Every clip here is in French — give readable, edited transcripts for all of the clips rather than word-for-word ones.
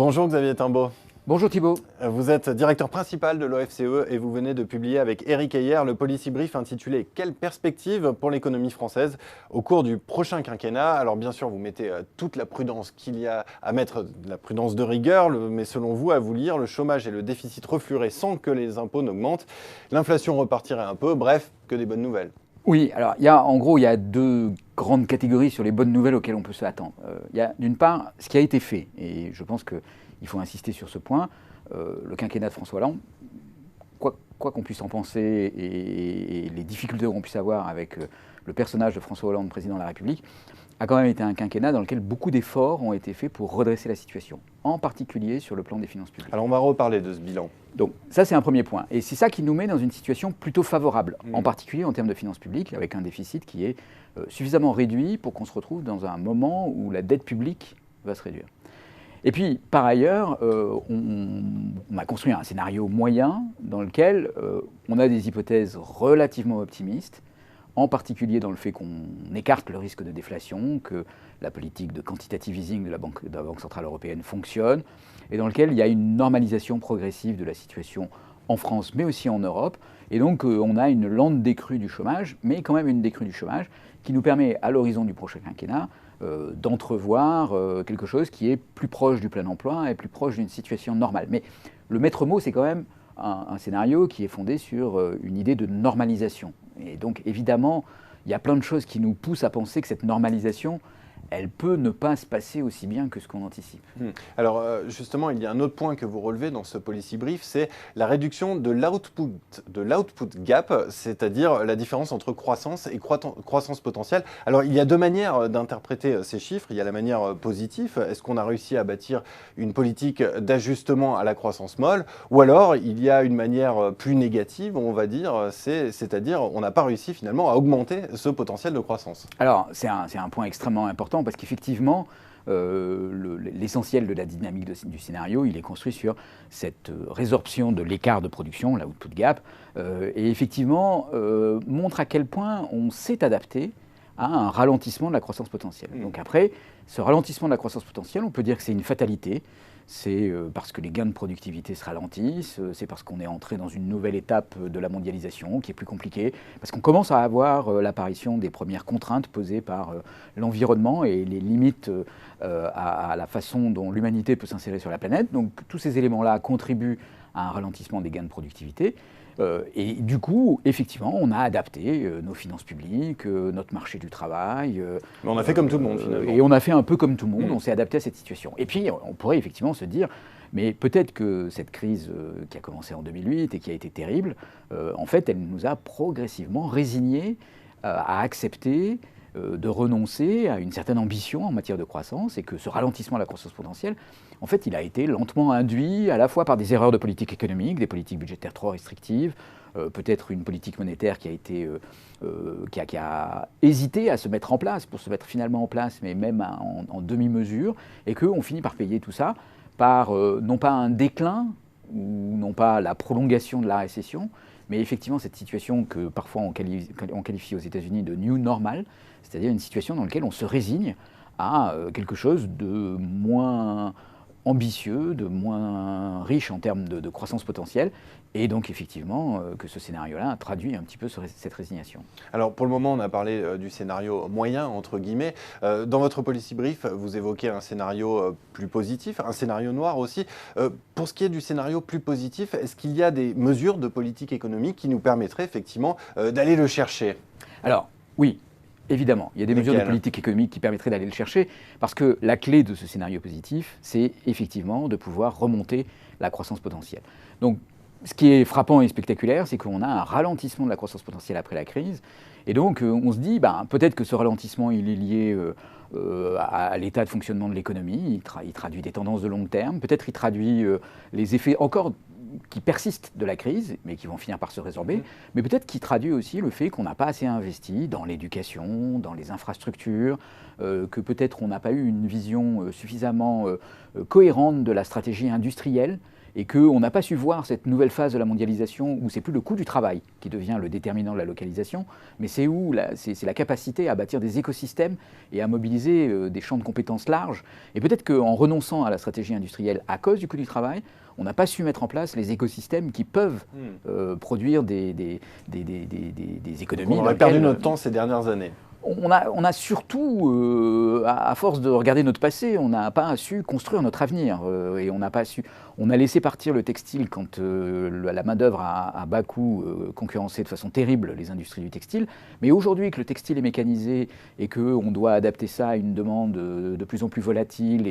Bonjour Xavier Timbaud. Bonjour Thibault. Vous êtes directeur principal de l'OFCE et vous venez de publier avec Éric Heyer le policy brief intitulé « Quelles perspectives pour l'économie française au cours du prochain quinquennat ?» Alors bien sûr, vous mettez toute la prudence qu'il y a à mettre, la prudence de rigueur, mais selon vous, à vous lire, le chômage et le déficit reflueraient sans que les impôts n'augmentent, l'inflation repartirait un peu, bref, que des bonnes nouvelles. Oui, alors il y a deux grandes catégories sur les bonnes nouvelles auxquelles on peut s'attendre. Il y a d'une part ce qui a été fait, et je pense qu'il faut insister sur ce point, le quinquennat de François Hollande, quoi qu'on puisse en penser et les difficultés qu'on puisse avoir avec le personnage de François Hollande, président de la République, a quand même été un quinquennat dans lequel beaucoup d'efforts ont été faits pour redresser la situation, en particulier sur le plan des finances publiques. Alors on va reparler de ce bilan. Donc ça c'est un premier point, et c'est ça qui nous met dans une situation plutôt favorable, en particulier en termes de finances publiques, avec un déficit qui est suffisamment réduit pour qu'on se retrouve dans un moment où la dette publique va se réduire. Et puis, par ailleurs, on a construit un scénario moyen dans lequel on a des hypothèses relativement optimistes, en particulier dans le fait qu'on écarte le risque de déflation, que la politique de quantitative easing de la Banque centrale européenne fonctionne, et dans lequel il y a une normalisation progressive de la situation en France, mais aussi en Europe. Et donc, on a une lente décrue du chômage, mais quand même une décrue du chômage qui nous permet, à l'horizon du prochain quinquennat, d'entrevoir quelque chose qui est plus proche du plein emploi et plus proche d'une situation normale. Mais le maître mot, c'est quand même un scénario qui est fondé sur une idée de normalisation. Et donc, évidemment, il y a plein de choses qui nous poussent à penser que cette normalisation, elle peut ne pas se passer aussi bien que ce qu'on anticipe. Alors justement, il y a un autre point que vous relevez dans ce policy brief, c'est la réduction de l'output gap, c'est-à-dire la différence entre croissance et croissance potentielle. Alors il y a deux manières d'interpréter ces chiffres. Il y a la manière positive, est-ce qu'on a réussi à bâtir une politique d'ajustement à la croissance molle, ou alors il y a une manière plus négative, on va dire, c'est-à-dire on n'a pas réussi finalement à augmenter ce potentiel de croissance. Alors c'est un point extrêmement important, parce qu'effectivement, l'essentiel de la dynamique du scénario, il est construit sur cette résorption de l'écart de production, l'output gap, et effectivement montre à quel point on s'est adapté à un ralentissement de la croissance potentielle. Donc après, ce ralentissement de la croissance potentielle, on peut dire que c'est une fatalité. C'est parce que les gains de productivité se ralentissent, c'est parce qu'on est entré dans une nouvelle étape de la mondialisation qui est plus compliquée, parce qu'on commence à avoir l'apparition des premières contraintes posées par l'environnement et les limites à la façon dont l'humanité peut s'insérer sur la planète. Donc tous ces éléments-là contribuent à un ralentissement des gains de productivité. Et du coup, effectivement, on a adapté nos finances publiques, notre marché du travail. Mais on a fait comme tout le monde, finalement. Et on a fait un peu comme tout le monde, on s'est adapté à cette situation. Et puis, on pourrait effectivement se dire, mais peut-être que cette crise qui a commencé en 2008 et qui a été terrible, en fait, elle nous a progressivement résignés à accepter de renoncer à une certaine ambition en matière de croissance, et que ce ralentissement de la croissance potentielle, en fait, il a été lentement induit à la fois par des erreurs de politique économique, des politiques budgétaires trop restrictives, peut-être une politique monétaire qui a hésité à se mettre en place, pour se mettre finalement en place, mais même en demi-mesure, et qu'on finit par payer tout ça par non pas un déclin, ou non pas la prolongation de la récession, mais effectivement cette situation que parfois on qualifie aux États-Unis de new normal, c'est-à-dire une situation dans laquelle on se résigne à quelque chose de moins ambitieux, de moins riche en termes de croissance potentielle, et donc effectivement que ce scénario-là traduit un petit peu cette résignation. Alors pour le moment, on a parlé du scénario moyen, entre guillemets. Dans votre policy brief, vous évoquez un scénario plus positif, un scénario noir aussi. Pour ce qui est du scénario plus positif, est-ce qu'il y a des mesures de politique économique qui nous permettraient effectivement d'aller le chercher? Alors oui. Évidemment, il y a des mesures de politique économique qui permettraient d'aller le chercher, parce que la clé de ce scénario positif, c'est effectivement de pouvoir remonter la croissance potentielle. Donc, ce qui est frappant et spectaculaire, c'est qu'on a un ralentissement de la croissance potentielle après la crise, et donc on se dit, peut-être que ce ralentissement, il est lié à l'état de fonctionnement de l'économie, il traduit des tendances de long terme, peut-être il traduit les effets encore qui persistent de la crise, mais qui vont finir par se résorber, mais peut-être qui traduit aussi le fait qu'on n'a pas assez investi dans l'éducation, dans les infrastructures, que peut-être on n'a pas eu une vision suffisamment cohérente de la stratégie industrielle, et qu'on n'a pas su voir cette nouvelle phase de la mondialisation où c'est plus le coût du travail qui devient le déterminant de la localisation, mais c'est la capacité à bâtir des écosystèmes et à mobiliser des champs de compétences larges. Et peut-être qu'en renonçant à la stratégie industrielle à cause du coût du travail, on n'a pas su mettre en place les écosystèmes qui peuvent produire des économies. On aurait perdu notre temps ces dernières années. On a surtout, à force de regarder notre passé, on n'a pas su construire notre avenir. Et on a laissé partir le textile quand la main-d'œuvre à bas coût concurrençait de façon terrible les industries du textile. Mais aujourd'hui que le textile est mécanisé et qu'on doit adapter ça à une demande de plus en plus volatile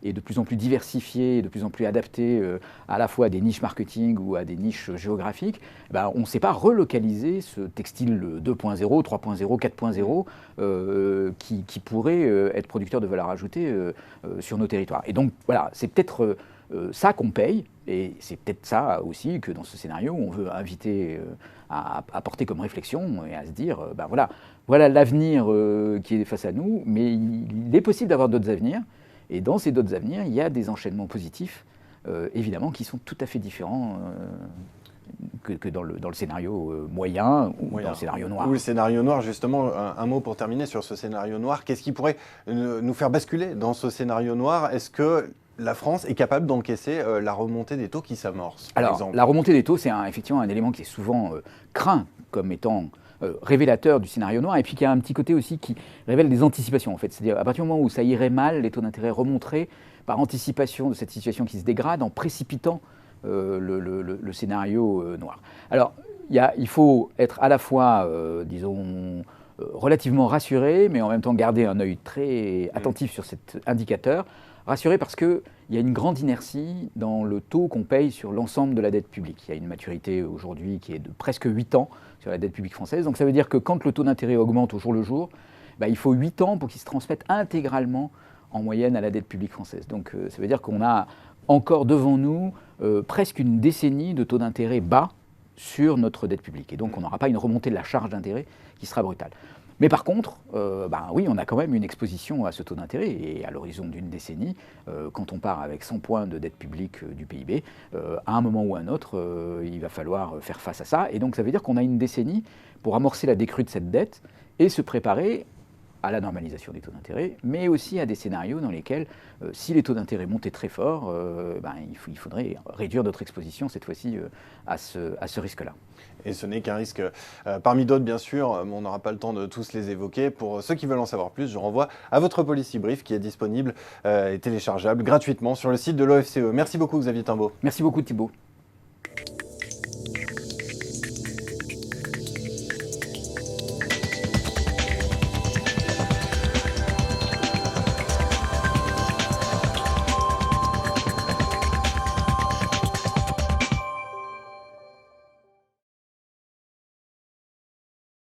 et de plus en plus diversifiée, et de plus en plus adaptée à la fois à des niches marketing ou à des niches géographiques, on ne sait pas relocaliser ce textile 2.0, 3.0, 4.0 qui pourrait être producteur de valeur ajoutée sur nos territoires. Et donc voilà, c'est peut-être ça qu'on paye, et c'est peut-être ça aussi que dans ce scénario, on veut inviter à porter comme réflexion et à se dire, voilà l'avenir qui est face à nous, mais il est possible d'avoir d'autres avenirs, et dans ces d'autres avenirs, il y a des enchaînements positifs, évidemment, qui sont tout à fait différents que dans le scénario moyen ou dans le scénario noir. Ou le scénario noir, justement, un mot pour terminer sur ce scénario noir. Qu'est-ce qui pourrait nous faire basculer dans ce scénario noir? Est-ce que la France est capable d'encaisser la remontée des taux qui s'amorce, par exemple? La remontée des taux, c'est effectivement un élément qui est souvent craint comme étant révélateur du scénario noir, et puis qui a un petit côté aussi qui révèle des anticipations, en fait. C'est-à-dire, à partir du moment où ça irait mal, les taux d'intérêt remonteraient par anticipation de cette situation qui se dégrade en précipitant le scénario noir. Alors, il faut être à la fois, disons, relativement rassuré, mais en même temps garder un œil très attentif sur cet indicateur. Rassuré parce qu'il y a une grande inertie dans le taux qu'on paye sur l'ensemble de la dette publique. Il y a une maturité aujourd'hui qui est de presque 8 ans sur la dette publique française. Donc ça veut dire que quand le taux d'intérêt augmente au jour le jour, il faut 8 ans pour qu'il se transmette intégralement en moyenne à la dette publique française. Donc ça veut dire qu'on a encore devant nous presque une décennie de taux d'intérêt bas sur notre dette publique. Et donc on n'aura pas une remontée de la charge d'intérêt qui sera brutale. Mais par contre, oui, on a quand même une exposition à ce taux d'intérêt, et à l'horizon d'une décennie, quand on part avec 100 points de dette publique du PIB, à un moment ou à un autre, il va falloir faire face à ça. Et donc ça veut dire qu'on a une décennie pour amorcer la décrue de cette dette et se préparer à la normalisation des taux d'intérêt, mais aussi à des scénarios dans lesquels, si les taux d'intérêt montaient très fort, il faudrait réduire notre exposition cette fois-ci à ce risque-là. Et ce n'est qu'un risque parmi d'autres, bien sûr, mais on n'aura pas le temps de tous les évoquer. Pour ceux qui veulent en savoir plus, je renvoie à votre Policy Brief qui est disponible et téléchargeable gratuitement sur le site de l'OFCE. Merci beaucoup, Xavier Timbaud. Merci beaucoup, Thibault.